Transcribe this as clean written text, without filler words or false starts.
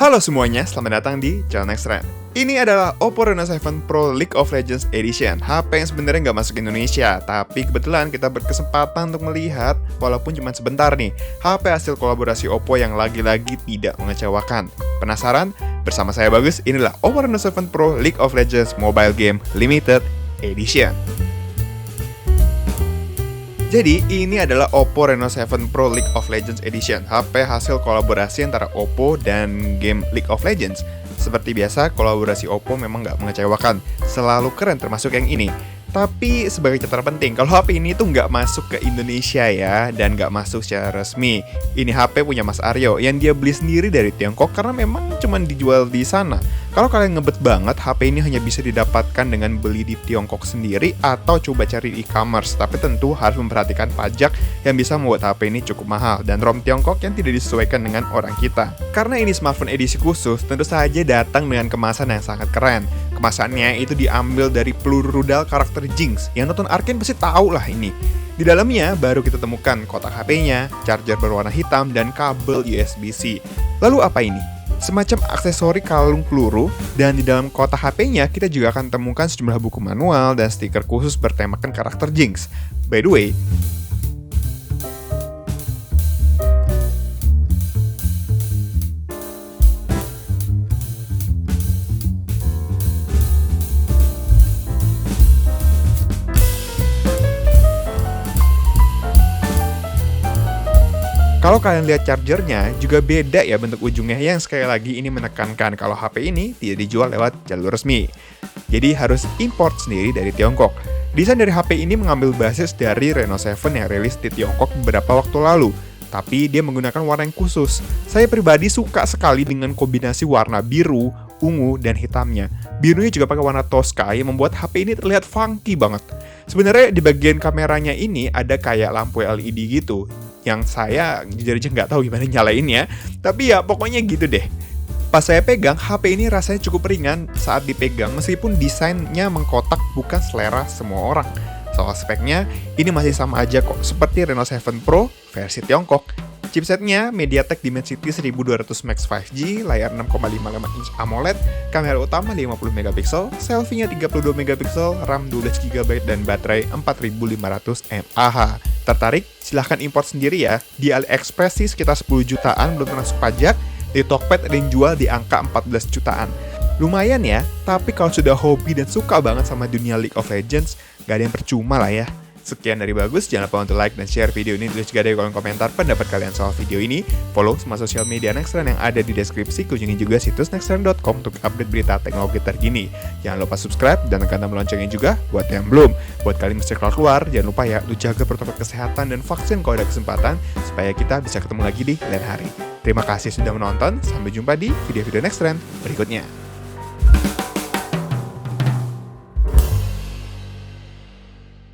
Halo semuanya, selamat datang di channel Next Trend. Ini adalah Oppo Reno 7 Pro League of Legends Edition, HP yang sebenarnya nggak masuk Indonesia, tapi kebetulan kita berkesempatan untuk melihat, walaupun cuma sebentar nih, HP hasil kolaborasi Oppo yang lagi-lagi tidak mengecewakan. Penasaran? Bersama saya Bagus, inilah Oppo Reno 7 Pro League of Legends Mobile Game Limited Edition. Jadi, ini adalah Oppo Reno 7 Pro League of Legends Edition, HP hasil kolaborasi antara Oppo dan game League of Legends. Seperti biasa, kolaborasi Oppo memang nggak mengecewakan, selalu keren termasuk yang ini. Tapi sebagai catatan penting, kalau HP ini tuh nggak masuk ke Indonesia ya, dan nggak masuk secara resmi. Ini HP punya Mas Aryo, yang dia beli sendiri dari Tiongkok karena memang cuma dijual di sana. Kalau kalian ngebet banget, HP ini hanya bisa didapatkan dengan beli di Tiongkok sendiri atau coba cari di e-commerce. Tapi tentu harus memperhatikan pajak yang bisa membuat HP ini cukup mahal dan ROM Tiongkok yang tidak disesuaikan dengan orang kita. Karena ini smartphone edisi khusus, tentu saja datang dengan kemasan yang sangat keren. Kemasannya itu diambil dari peluru rudal karakter Jinx. Yang nonton Arcane pasti tahu lah ini. Di dalamnya baru kita temukan kotak HP-nya, charger berwarna hitam, dan kabel USB-C. Lalu apa ini? Semacam aksesori kalung peluru, dan di dalam kotak HP-nya kita juga akan temukan sejumlah buku manual dan stiker khusus bertemakan karakter Jinx. By the way, kalau kalian lihat chargernya, juga beda ya bentuk ujungnya, yang sekali lagi ini menekankan kalau HP ini tidak dijual lewat jalur resmi. Jadi harus import sendiri dari Tiongkok. Desain dari HP ini mengambil basis dari Reno 7 yang rilis di Tiongkok beberapa waktu lalu. Tapi dia menggunakan warna yang khusus. Saya pribadi suka sekali dengan kombinasi warna biru, ungu, dan hitamnya. Birunya juga pakai warna Tosca yang membuat HP ini terlihat funky banget. Sebenarnya di bagian kameranya ini ada kayak lampu LED gitu, yang saya jujur aja nggak tahu gimana nyalainnya, tapi ya pokoknya gitu deh. Pas saya pegang, HP ini rasanya cukup ringan saat dipegang meskipun desainnya mengkotak bukan selera semua orang. Soal speknya, ini masih sama aja kok, seperti Reno 7 Pro versi Tiongkok. Chipsetnya MediaTek Dimensity 1200 Max 5G, layar 6,55 inch AMOLED, kamera utama 50 MP, selfie-nya 32 MP, RAM 12 GB, dan baterai 4500 mAh. Tertarik? Silahkan import sendiri ya. Di AliExpress sih sekitar 10 jutaan belum termasuk pajak, di Tokped ada yang jual di angka 14 jutaan. Lumayan ya, tapi kalau sudah hobi dan suka banget sama dunia League of Legends, gak ada yang percuma lah ya. Sekian dari Bagus, jangan lupa untuk like dan share video ini, tulis juga di kolom komentar pendapat kalian soal video ini, follow semua sosial media Next Trend yang ada di deskripsi, kunjungi juga situs nexttrend.com untuk update berita teknologi terkini. Jangan lupa subscribe dan tekan tombol loncengnya juga buat yang belum. Buat kalian yang mesti keluar, jangan lupa ya, lu jaga protokol kesehatan dan vaksin kalau ada kesempatan, supaya kita bisa ketemu lagi di lain hari. Terima kasih sudah menonton, sampai jumpa di video-video Next Trend berikutnya.